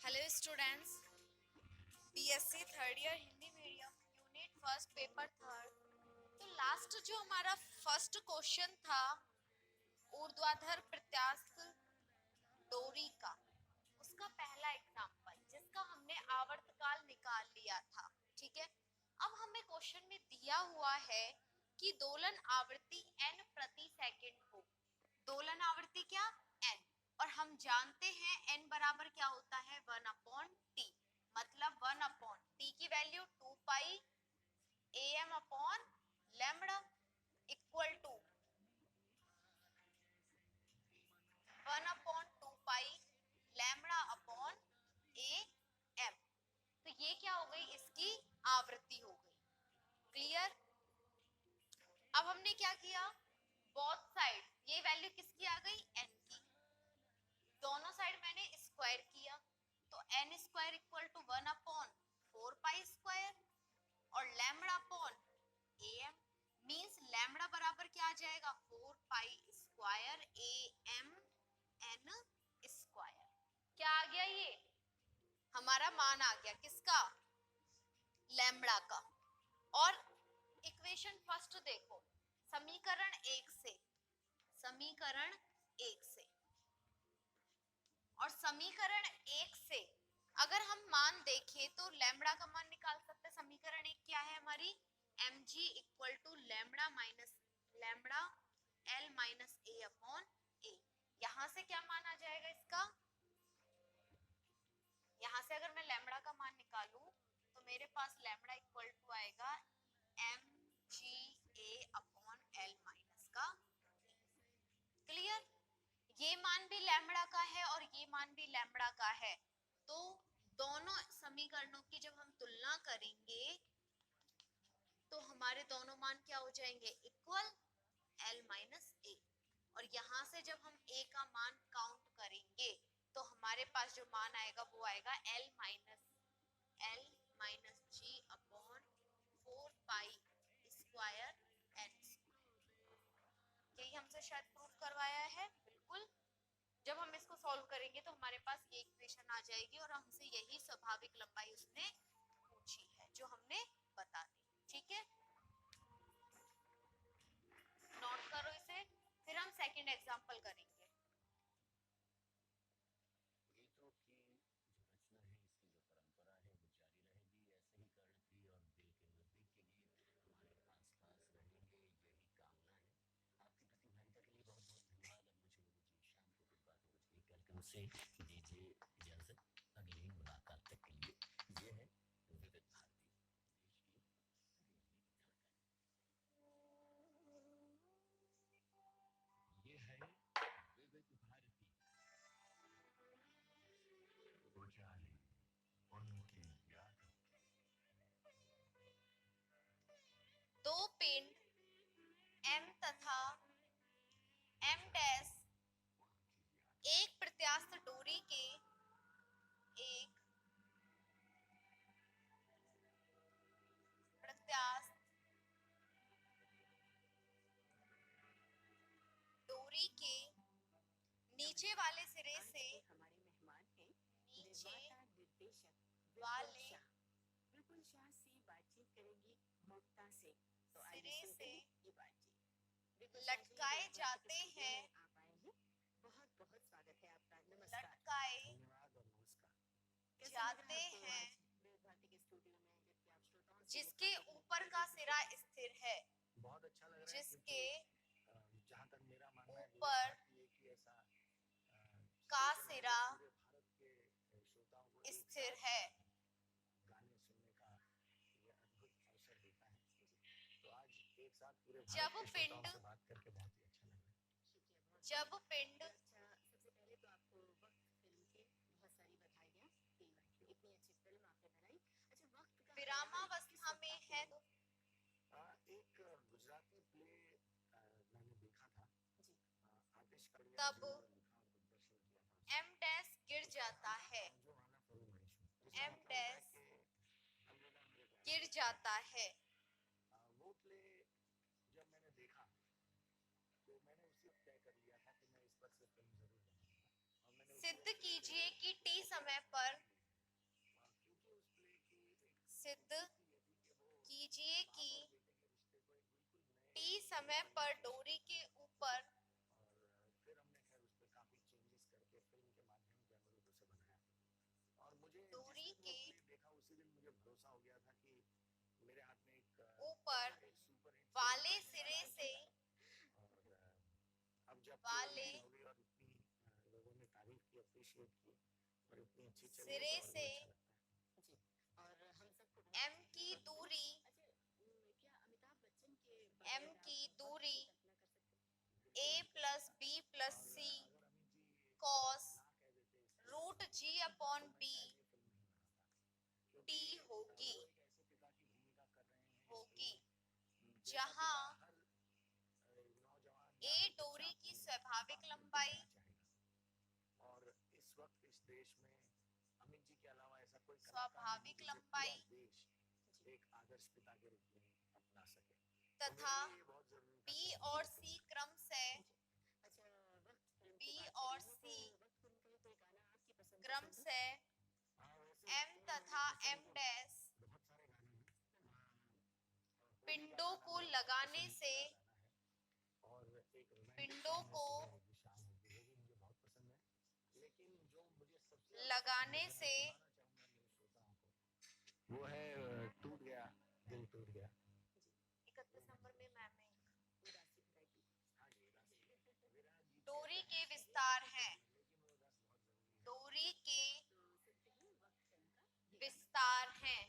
Hello students, BSc third year Hindi medium unit first paper third. तो last जो हमारा first question था ऊर्ध्वाधर प्रत्यास्थ डोरी का, उसका पहला एग्जाम्पल जिसका हमने आवर्तकाल निकाल लिया था। ठीक है, अब हमें क्वेश्चन में दिया हुआ है कि दोलन आवृत्ति n प्रति सेकंड हो। दोलन आवृत्ति क्या? n। और हम जानते हैं n बराबर क्या होता है? 1/t। मतलब 1/t की value 2 pi am upon lambda equal to 1/2 pi lambda upon am। तो ये क्या हो गई? इसकी आवृत्ति हो गई। क्लियर? अब हमने क्या किया? बोथ साइड ये वैल्यू किसकी आ गई? n की। दोनों साइड मैंने स्क्वायर किया तो n square equal to 1/4 pi square और lambda upon am means lambda बराबर क्या आ जाएगा? 4 pi square am n square. क्या आ गया? ये हमारा मान आ गया किसका? लैम्बडा का। और इक्वेशन फर्स्ट देखो, समीकरण एक से और समीकरण एक से अगर हम मान देखें तो लैम्बडा का मान निकाल सकते हैं। समीकरण एक क्या है हमारी? mg equal to lambda minus lambda l minus a upon a। यहां से क्या मान आ जाएगा इसका? यहां से अगर मैं लैम्बडा का मान निकालूं तो मेरे पास लैम्बडा इक्वल टू आएगा mg a upon l minus का। क्लियर? ये मान भी लैम्बडा का है और ये मान भी लैम्बडा का है। तो दोनों समीकरणों की जब हम तुलना करेंगे तो हमारे दोनों मान क्या हो जाएंगे? Equal l minus a। और यहाँ से जब हम a का मान काउंट करेंगे तो हमारे पास जो मान आएगा वो आएगा l minus g upon 4 pi square n। यही हमसे शायद प्रूफ करवाया है। बिल्कुल, जब हम इसको सॉल्व करेंगे तो हमारे पास ये इक्वेशन आ जाएगी और हमसे यही स्वाभाविक लंबाई उसने पूछी है जो हमने बता दी। ठीक है, नोट करो इसे, फिर हम सेकंड एग्जांपल करेंगे। गीतों की जो रचना है, इसकी जो परंपरा है वो जारी रहेगी। ऐसे ही कर्ण की और दिल के नजदीक के गीत हमारे आसपास रहेंगे, यही कामना है। आपकी प्रतिभागिता के लिए बहुत बहुत धन्यवाद। अब मुझे जी शाम को फिर बातें कुछ नहीं करके मुझसे दीजिए इजाजत अगली मुलाकात तक के लिए। ये है विविध भारती, देश की दिल की धड़कन। ये है विविध भारती, उजाले उनकी यादों की। दो पिंड m तथा m डैश एक प्रत्यास्थ डोरी के एक प्रत्यास्थ डोरी के नीचे वाले सिरे से हमारे मेहमान हैं नीचे निर्देशक वाले विपुल शाह से बातचीत करेंगी मुक्ता से। तो सिरे से ये बातचीत लटकाए जाते हैं। आप आए हैं, बहुत बहुत स्वागत है आपका। नमस्कार। लटकाए धन्यवाद और नमस्कार। जाते हैं भारती के स्टूडियो में, जबकि आप श्रोताओं से जिसके ऊपर का सिरा स्थिर है। बहुत अच्छा लग रहा है जिसके जहाँ तक मेरा मानना है ऊपर कि ऐसा का सिरा पूरे भारत के श्रोताओं को स्थिर है। गाने सुनने का ये अद्भुत अवसर देता है। तो आज एक साथ पूरे जब भारत के श्रोताओं पिंड से बात करके बहुत ही अच्छा लग रहा है। जब पिंड अच्छा, सबसे पहले तो आपको वक्त फिल्म के बहुत सारी बधाइयाँ कि इतनी अच्छी फिल्म आपने बनाई। अच्छा, वक्त का विरामावस्था में है तो एक गुजराती प्ले मैंने देखा था जी। आतिश तब m डैश गिर जाता है। m डैश गिर जाता है। वो प्ले जब मैंने देखा तो मैंने उसी वक्त तय कर लिया था कि मैं इस पर से फिल्म जरूर बनाऊंगा। और मैंने सिद्ध कीजिए कि t समय पर सिद्ध कीजिए कि टी समय पर डोरी के ऊपर और फिर हमने खैर उस पर काफी चेंजेस करके फिल्म के माध्यम से अमरूद उसे बनाया और मुझे जिस डोरी दिन वो के प्ले देखा उसी दिन मुझे भरोसा हो गया था कि मेरे हाथ में एक ऊपर सुपर हिट वाले सिरे से और अब जब वाले रिलीज हो गई और इतनी लोगों ने तारीफ की अप्रिशिएट की और इतनी अच्छी चली सिरे है तो और भी से अच्छा लगता है जी और हम सबको एम की दूरी अच्छा क्या अमिताभ बच्चन के एम बगैर की आप दूरी कल्पना कर सकते हैं? a प्लस बी प्लस और सी अगर अमित जी कॉस ना कह देते इसको रूट जी तो अपॉन मैं बी शायद ये फिल्म नहीं बनाता क्योंकि टी होगी वो एक ऐसे पिता की भूमिका कर रहे हैं इस होगी फिल्म में जैसा जहां पिता हर नौजवान या ए हर डोरी बच्चा की अपने स्वाभाविक बाप में लंबाई देखना चाहेगा और इस वक्त इस देश में अमित जी के अलावा ऐसा कोई कलाकार नहीं स्वाभाविक जिसे लंबाई पूरा देश एक आदर्श पिता के रूप में अपना सके तो तथा मेरे लिए ये बहुत जरूरी था बी कि और ये सी फिल्म क्रम से अच्छा वक्त फिल्म बी की बात और चली है सी तो वक्त फिल्म का कोई गाना आपकी पसंद क्रम पसंद है? से हाँ, वैसे एम तथा एम पसंद तो डैश बहुत सारे गाने हैं होली का पिंडों गाना को मेरा बहुत लगाने पसंद से का गाना है और एक रोमांटिक पिंडों सॉन्ग है को सुबह होगी शाम होगी वो भी मुझे बहुत पसंद है लेकिन जो मुझे सबसे ज्यादा लगाने पसंद है से जो मैं सुनाना चाहूंगा मेरे श्रोताओं को वो है टूट गया दिल टूट गया 31 नंबर में मैम है उदासी भराई हाँ जी उदासी विरह गीत डोरी कहते के हैं विस्तार हैं लेकिन वो रस बहुत जरूरी है डोरी के तो सुनते हैं वक्त फिल्म का ये गाना। विस्तार हैं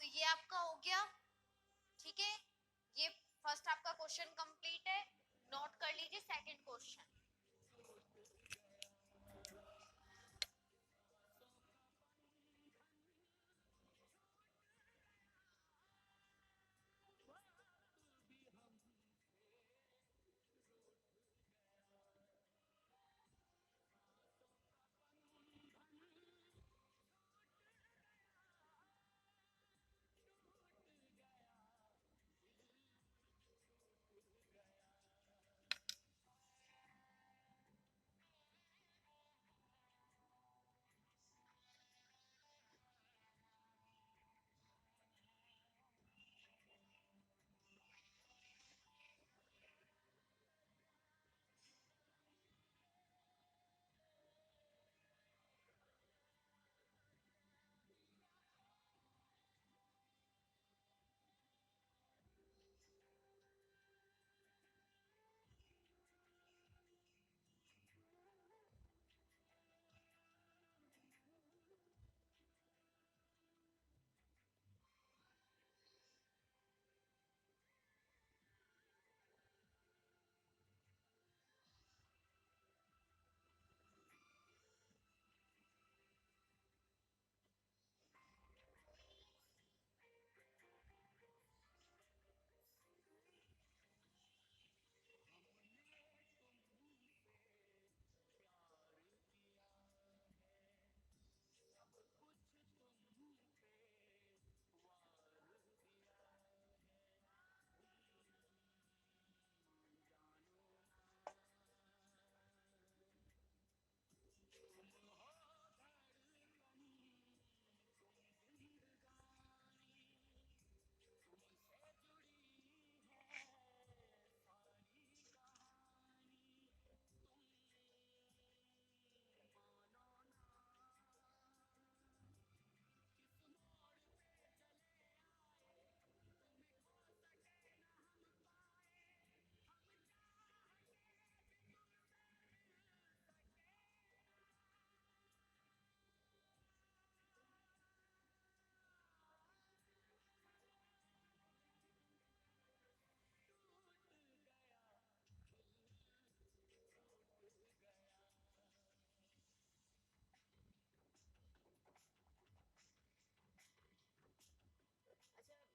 तो ये आपका हो गया ठीक है ये फर्स्ट आपका क्वेश्चन कंप्लीट है नोट कर लीजिए सेकंड क्वेश्चन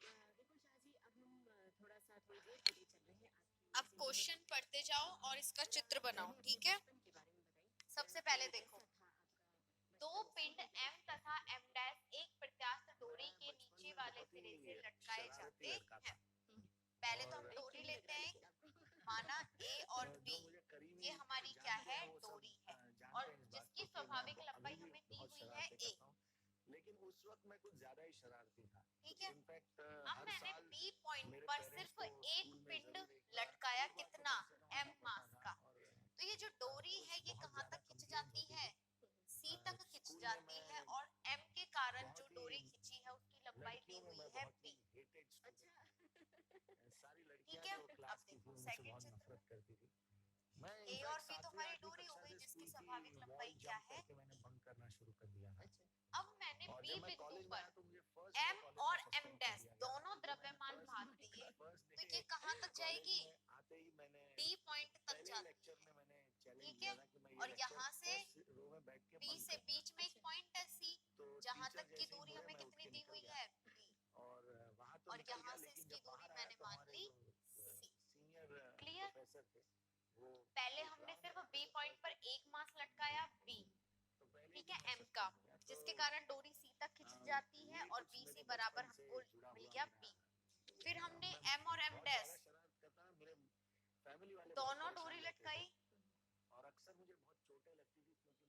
अच्छा विपुल शाह जी अब हम थोड़ा सा थोड़ी देर के लिए चल रहे हैं अब क्वेश्चन पढ़ते जाओ और इसका चित्र बनाओ ठीक है बचपन के बारे में बताइए सबसे पहले देखो कैसा था आपका दो पिंड एम तथा एम डैश एक प्रत्यास्थ डोरी के बचपन नीचे में वाले बहुत सिरे ही से लटकाए शरारती जाते लड़का था हैं पहले तो हम और डोरी लेते हैं माना ए और बी ये हमारी क्या है, डोरी है, और जिसकी स्वाभाविक लंबाई हमें दी हुई है ए। लेकिन उस वक्त मैं कुछ ज्यादा ही शरारती था। ठीक है, इनफैक्ट अब मैंने बी पॉइंट पर सिर्फ एक पिंड लटकाया, कितना, एम मास का, तो ये जो डोरी है ये कहाँ तक खिंच जाती है, सी तक खिंच जाती है, और एम के कारण जो डोरी खिंची है उसकी लंबाई दी हुई है बी। ठीक है, अब देखो सेकंड चित्र, ए और बी तो हमारी डोरी हो गई जिसकी स्वाभाविक लंबाई क्या है, मैंने बंक करना शुरू कर दिया था। अब मैंने बी बिंदु पर एम और एम डैश दोनों द्रव्यमान भाग दिए, तो ये कहाँ तक जाएगी, डी पॉइंट तक जाती है। ठीक है, और यहाँ से बी से बीच में एक पॉइंट है सी, जहाँ तक की दूरी हमें कितनी दी हुई है बी, और यहाँ से इसकी दूरी मैंने मान ली सी। क्लियर, पहले हमने सिर्फ बी पॉइंट पर एक मास लटकाया बी, ठीक है, एम का, जिसके कारण डोरी सी तक खिंच जाती है और बी सी बराबर हमको मिल गया बी। फिर हमने एम और एम डैश दोनों डोरी लटकाई, और अक्सर मुझे बहुत चोटें लगती थी क्योंकि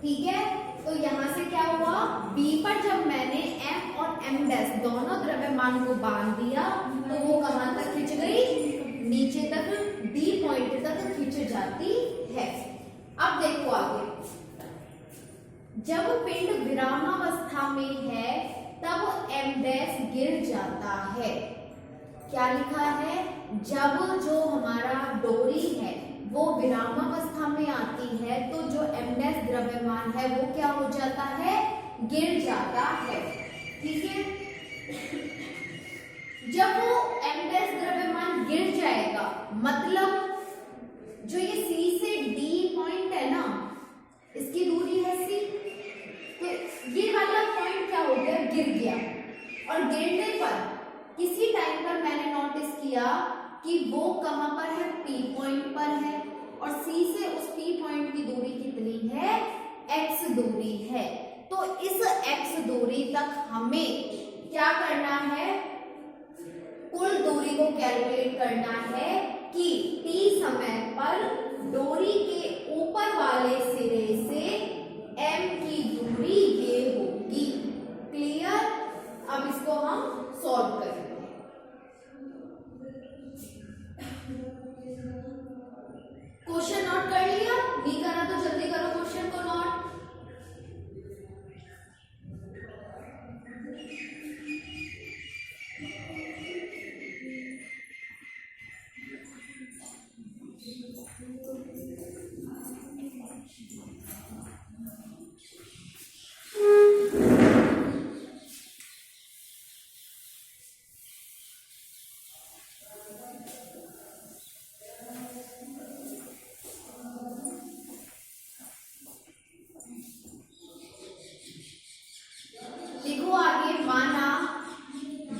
ठीक है, तो यहाँ से क्या हुआ, B पर जब मैंने M और M डैश दोनों द्रव्यमान को बांध दिया तो वो कहाँ तक खिंच गई, नीचे तक, D पॉइंट तक खिंच जाती है। अब देखो आगे, जब पिंड विरामावस्था में है तब M डैश गिर जाता है। क्या लिखा है, जब जो हमारा डोरी है वो विरामावस्था में आती है तो जो एम डैश द्रव्यमान है वो क्या हो जाता है, गिर जाता है। ठीक है, जब वो एम डैश द्रव्यमान गिर जाएगा मतलब जो ये सी से डी पॉइंट है ना, इसकी दूरी है सी, तो ये वाला पॉइंट क्या हो गया, गिर गया, और गिरने पर किसी टाइम पर मैंने नोटिस किया कि वो कहां पर है, पी पॉइंट पर है, और सी से उस पी पॉइंट की दूरी कितनी है, एक्स दूरी है। तो इस एक्स दूरी तक हमें क्या करना है, कुल दूरी को कैलकुलेट करना है कि टी समय पर डोरी के ऊपर वाले सिरे से एम की दूरी ये होगी। क्लियर, अब इसको हम सॉल्व करेंगे। क्वेश्चन नोट कर लिया, नहीं करा तो जल्दी करो क्वेश्चन को नोट। लिखो आगे, माना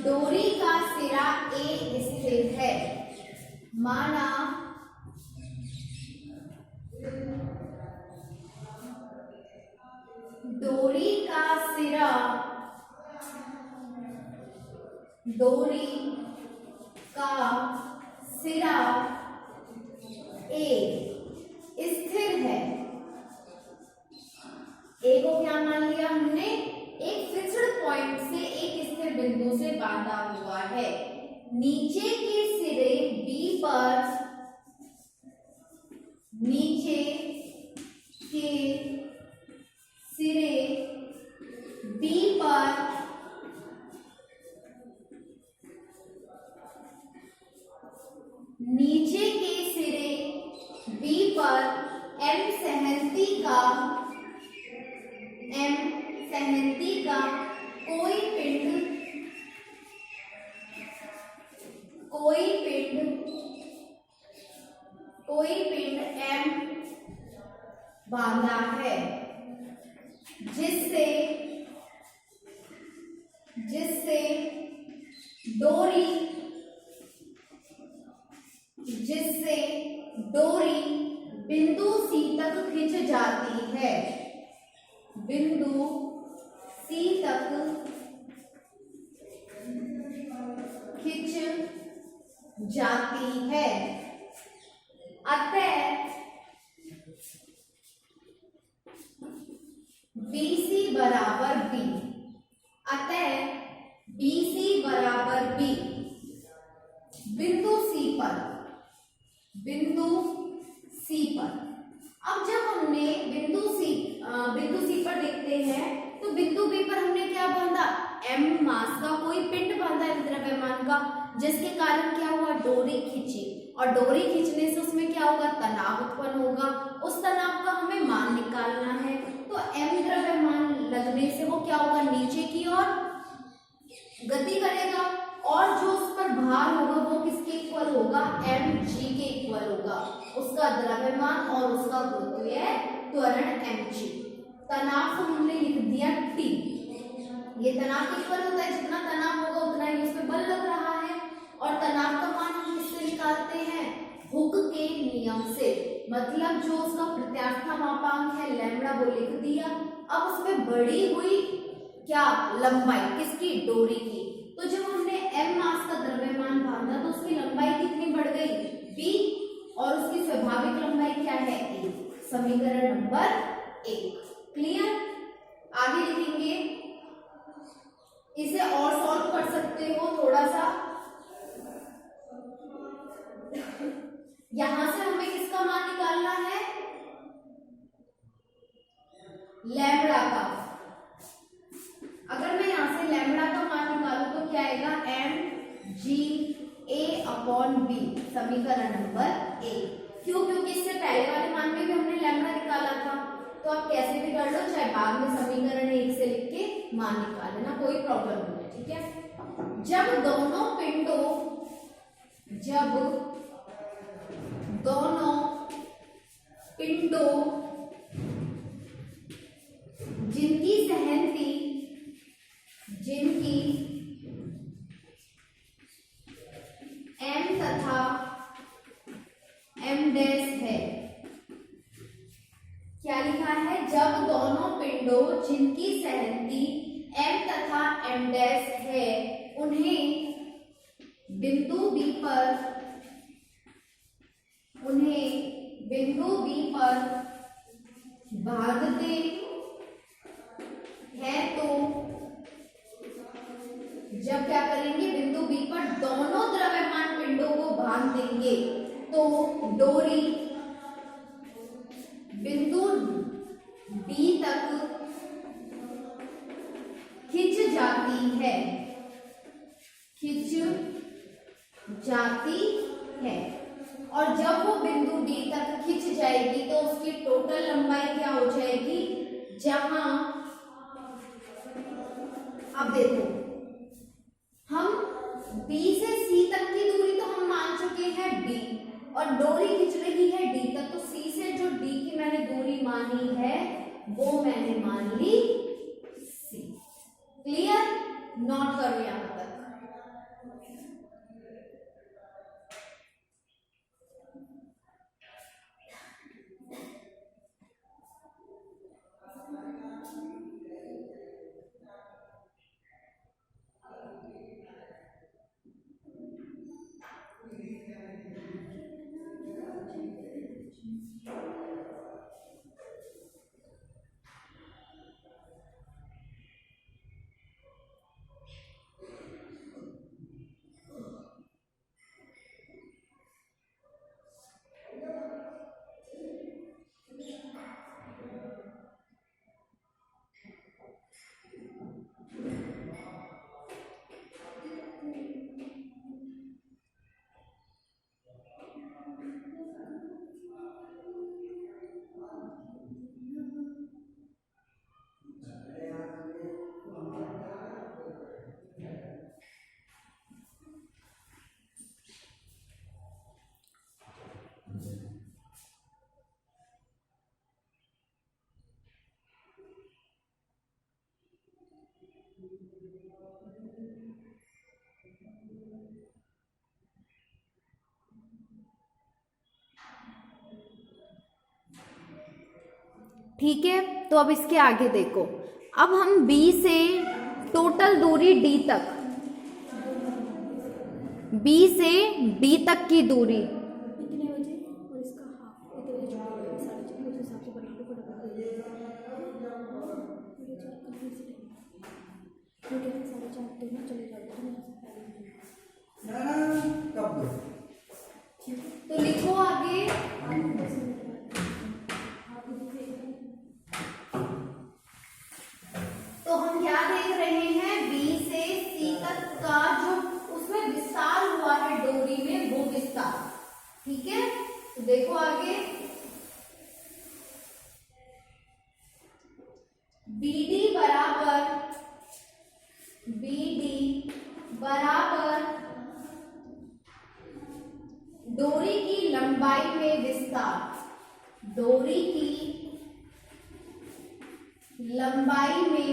डोरी का सिरा ए स्थिर है, माना डोरी का सिरा, डोरी का सिरा ए स्थिर है। ए को क्या मान लिया हमने, एक फिक्स्ड पॉइंट से एक स्थिर बिंदु से बांधा हुआ है। नीचे के सिरे बी पर, नीचे के सिरे बी पर नीचे के सिरे बी पर एम सहनती का, एम सहनती का कोई पिंड, कोई पिंड, कोई पिंड एम बांधा है, जिससे, जिससे डोरी, जिससे डोरी बिंदु सी तक खिंच जाती है, बिंदु सी तक खिंच जाती है। अतः BC बराबर B, अतः BC बराबर B बिंदु C पर। अब जब हमने बिंदु C पर देखते हैं तो बिंदु B पर हमने क्या बांधा, M मास का कोई पिंड बांधा है द्रव्यमान का, जिसके कारण क्या हुआ, डोरी खींची, और डोरी खींचने से उसमें क्या होगा, तनाव उत्पन्न होगा। उस तनाव का हमें मान निकालना है, तो M द्रव्यमान लगने से वो क्या होगा, नीचे की ओर गति करेगा, और जो उस पर भार होगा वो किसके इक्वल होगा, mg के इक्वल होगा, उसका द्रव्यमान और उसका गुरुत्वीय त्वरण mg। तनाव को हमने लिख दिया T, ये तनाव इक्वल होता है, जितना तनाव होगा उतना ही उस पर बल लग रहा है, और तनाव का मान हम किससे निकालते हैं, हुक के नियम से, मतलब जो उसका प्रत्यास्थ मापांक है लैम्ब्डा वो लिख दिया। अब उसमें बढ़ी हुई क्या, लंबाई किसकी, डोरी की, तो जब हमने m मास का द्रव्यमान बांधा तो उसकी लंबाई कितनी बढ़ गई, b, और उसकी स्वाभाविक लंबाई क्या है, a। समीकरण नंबर 1 क्लियर। आगे लिखेंगे, इसे और सॉल्व कर सकते हो थोड़ा सा। यहां से हमें किसका मान निकालना है, लैम्ब्डा का। अगर मैं यहां से लैम्ब्डा का मान निकालूं तो क्या आएगा, mg/a/b, समीकरण नंबर 1। क्यों, क्योंकि इससे पहले वाले मान में भी हमने लैम्ब्डा निकाला था, तो आप कैसे भी कर लो, चाहे बाद में समीकरण 1 से लिख के मान निकाल लेना, कोई प्रॉब्लम नहीं है, ठीक है। जब दोनों पिंडों जिनकी m तथा m डैश है, क्या लिखा है, जब दोनों पिंडों जिनकी सहनती m तथा m डैश है उन्हें बिंदु B पर भागते हैं, तो जब क्या करेंगे, बिंदु B पर दोनों द्रव्यमान पिंडों को बांध देंगे तो डोरी बिंदु B तक खिंच जाती है, और जब वो बिंदु D तक खिंच जाएगी तो उसकी टोटल लंबाई क्या हो जाएगी, जहां अब देखो हम B से C तक की दूरी तो हम मान चुके हैं B, और डोरी खिंच रही है D तक, तो C से जो D की मैंने दूरी मानी है वो मैंने मान ली C। क्लियर, नोट करो यहां तक। ठीक है, तो अब इसके आगे देखो, अब हम B से टोटल दूरी D बी से डी तक की दूरी, इतने बजे और इसका हाफ इतने बजे छुट्टी होगी, 4:30 उस हिसाब से बना लो फटाफट। मेरे 4 कंप्लीट से टाइम ठीक है, 4:30 तो ना चले जाओगे तुम यहाँ से पहले। कब दो ठीक है, तो लिखो आगे। 10 मिनट बाद आप तो हम क्या देख रहे हैं, बी से सी तक का जो उसमें विस्तार हुआ है डोरी में, वो विस्तार, ठीक है। तो देखो आगे, BD बराबर डोरी की लंबाई में विस्तार, डोरी की लंबाई में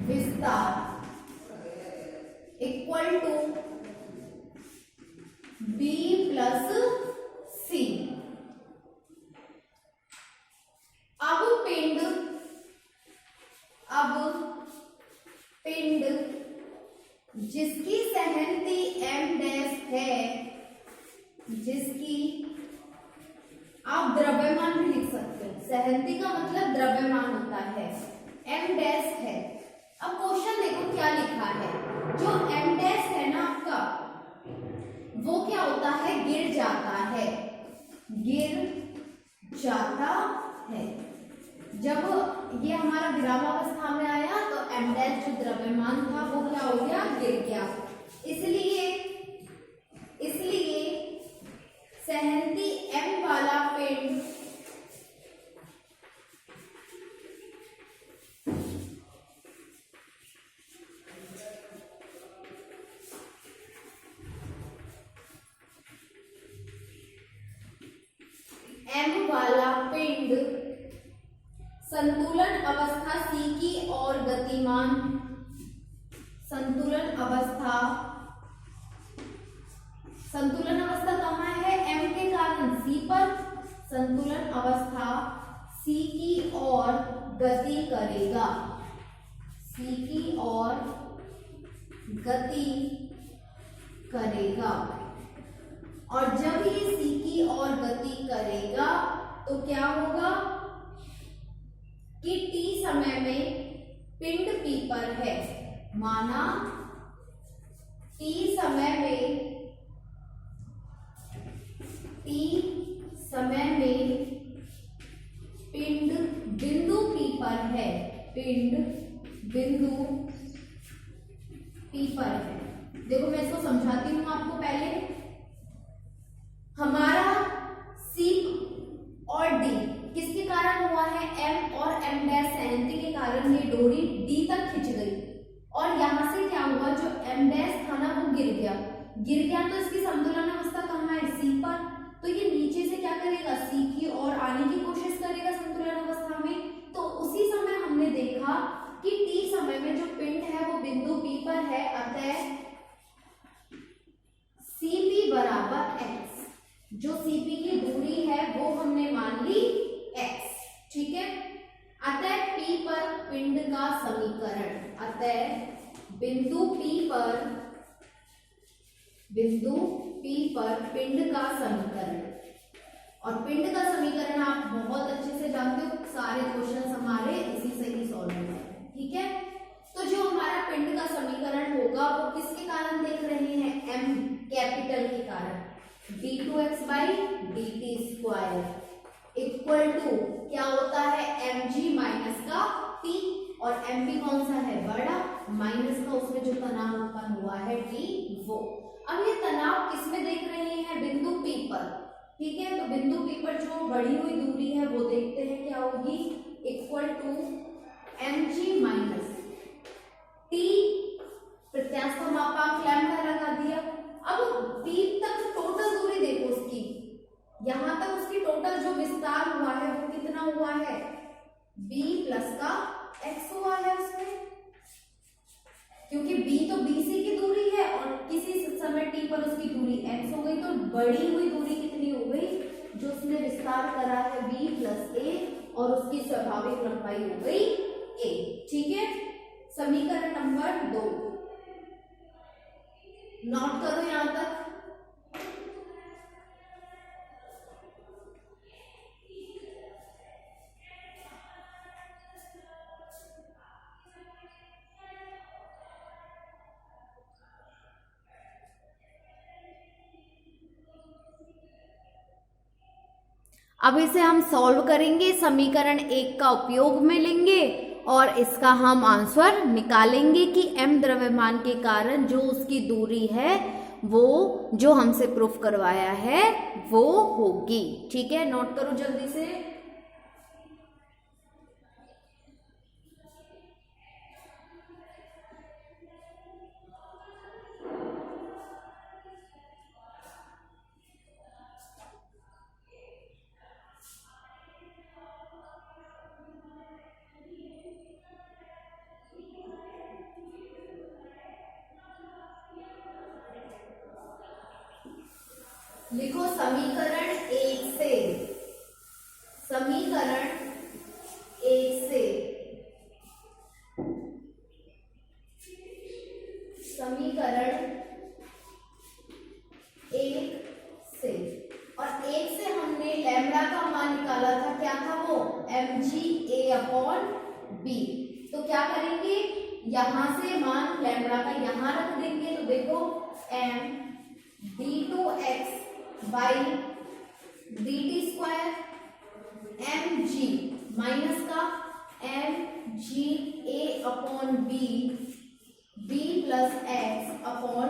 विस्तार equal to B plus C। अब पिंड जिसकी सहनती m डैश है, जिसकी आप द्रव्यमान भी लिख सकते हो, सहनती का मतलब द्रव्यमान होता है, m डैश है। अब क्वेश्चन देखो क्या लिखा है, जो m डैश है ना आपका, वो क्या होता है, गिर जाता है, गिर जाता है। जब ये हमारा विरामावस्था में आया तो m डैश जो द्रव्यमान था वो क्या हो गया, गिर गया। इसलिए सहनती m वाला पिंड m वाला पिंड संतुलन अवस्था C की ओर गतिमान, संतुलन अवस्था कहाँ है, m के कारण C पर, संतुलन अवस्था C की ओर गति करेगा, C की ओर गति करेगा। और जब ये C की ओर गति करेगा तो क्या होगा कि t समय में पिंड P पर है, माना t समय में पिंड बिंदु P पर है, पिंड बिंदु P पर है। देखो मैं इसको समझाती हूँ आपको। पहले हमारा C और D किसके कारण हुआ है, M और M डैश सहनती के कारण ये डोरी D तक खिंच गई, और यहाँ से क्या हुआ, जो M डैश था ना वो गिर गया तो इसकी संतुलन अवस्था कहाँ है, C पर। तो ये नीचे से क्या करेगा, C की ओर आने की कोशिश करेगा संतुलन अवस्था में। तो उसी समय हमने देखा कि t समय में जो पिंड है वो बिंदु P पर है, अतः Cp बराबर x, जो Cp की दूरी है वो हमने मान ली x, ठीक है। अतः P पर पिंड का समीकरण, अतः बिंदु P पर पिंड का समीकरण, और पिंड का समीकरण आप बहुत अच्छे से जानते हो, सारे क्वेश्चन हमारे इसी से ही सॉल्व होते हैं, ठीक है। तो जो हमारा पिंड का समीकरण होगा वो किसके कारण देख रहे हैं, m कैपिटल के कारण, d2x by dt square equal to क्या होता है, mg माइनस का t, और mp कौन सा है, बड़ा, माइनस का उसमें जो तनाव उत्पन्न हुआ है t वो। अब ये तनाव किसमें देख रहे हैं, बिंदु P पर, ठीक है। तो बिंदु P पर जो बढ़ी हुई दूरी है वो देखते हैं क्या होगी, equal to mg minus t, प्रत्यास्थ मापांक लैम्डा लगा दिया। अब P तक टोटल दूरी देखो उसकी, यहां तक उसकी टोटल जो विस्तार हुआ है वो कितना हुआ है, B प्लस का x हुआ है उसमें, क्योंकि B तो BC की दूरी है और किसी समय t पर उसकी दूरी x हो गई, तो बढ़ी हुई दूरी कितनी हो गई, जो उसने विस्तार करा है B प्लस a, और उसकी स्वाभाविक लंबाई हो गई a, ठीक है। समीकरण नंबर 2 नोट करो यहां तक। अब इसे हम सॉल्व करेंगे, समीकरण 1 का उपयोग में लेंगे और इसका हम आंसर निकालेंगे कि m द्रव्यमान के कारण जो उसकी दूरी है वो जो हमसे प्रूफ करवाया है वो होगी। ठीक है, नोट करो जल्दी से। लिखो समीकरण 1 से, समीकरण 1 से, समीकरण 1 से, और 1 से हमने लैम्ब्डा का मान निकाला था, क्या था वो, mg/b। तो क्या करेंगे, यहां से मान लैम्ब्डा का यहां रख देंगे, तो देखो m d2x by dt square mg minus का mg/a/b b प्लस x/a।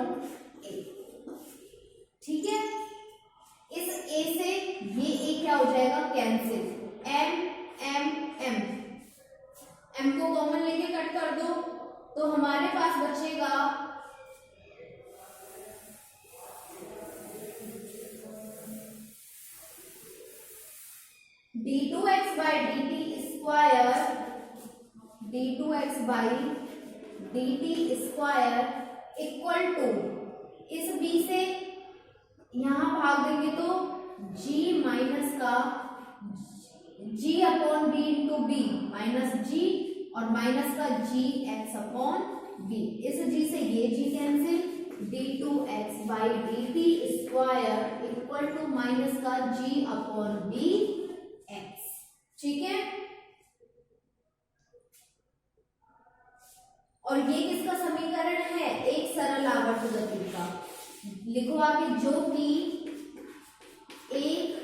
ठीक है, इस a से ये a क्या हो जाएगा, कैंसिल, m को कॉमन लेके कट कर दो तो हमारे पास बचेगा d2x by dt square, d2x by dt square equal to, इस b से यहां भाग देंगे तो g माइनस का g/b into b minus g और माइनस का gx/b। इस g से ये g cancel, d2x by dt square equal to minus का g/b x। ठीक है, और ये किसका समीकरण है, एक सरल आवर्त गति का। लिखो आगे, जो कि एक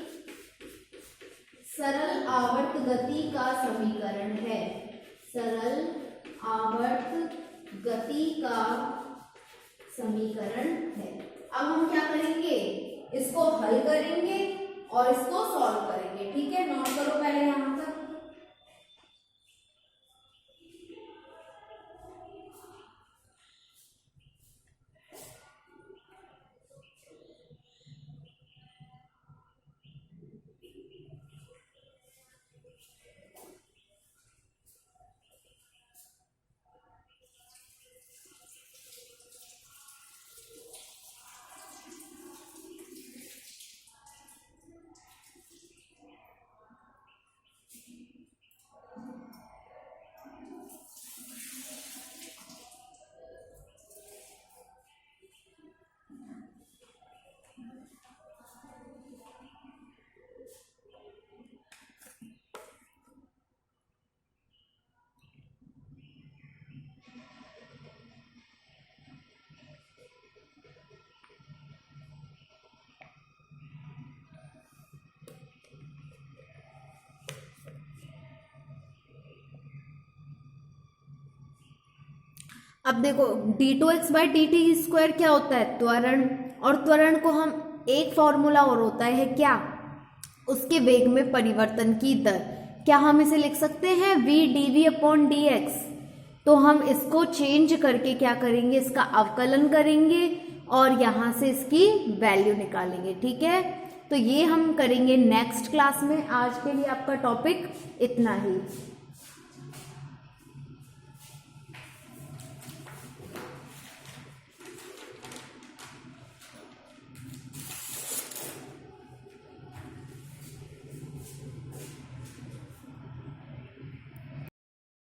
सरल आवर्त गति का समीकरण है, सरल आवर्त गति का समीकरण है। अब हम क्या करेंगे, इसको हल करेंगे और इसको सॉल्व करेंगे। ठीक है, नोट करो पहले यहां तक। अब देखो d2x बाई dt स्क्वायर क्या होता है, त्वरण, और त्वरण को हम एक फॉर्मूला और होता है क्या, उसके वेग में परिवर्तन की दर, क्या हम इसे लिख सकते हैं v dv/dx। तो हम इसको चेंज करके क्या करेंगे, इसका अवकलन करेंगे और यहाँ से इसकी वैल्यू निकालेंगे। ठीक है, तो ये हम करेंगे नेक्स्ट क्लास में। आज के लिए आपका टॉपिक इतना ही।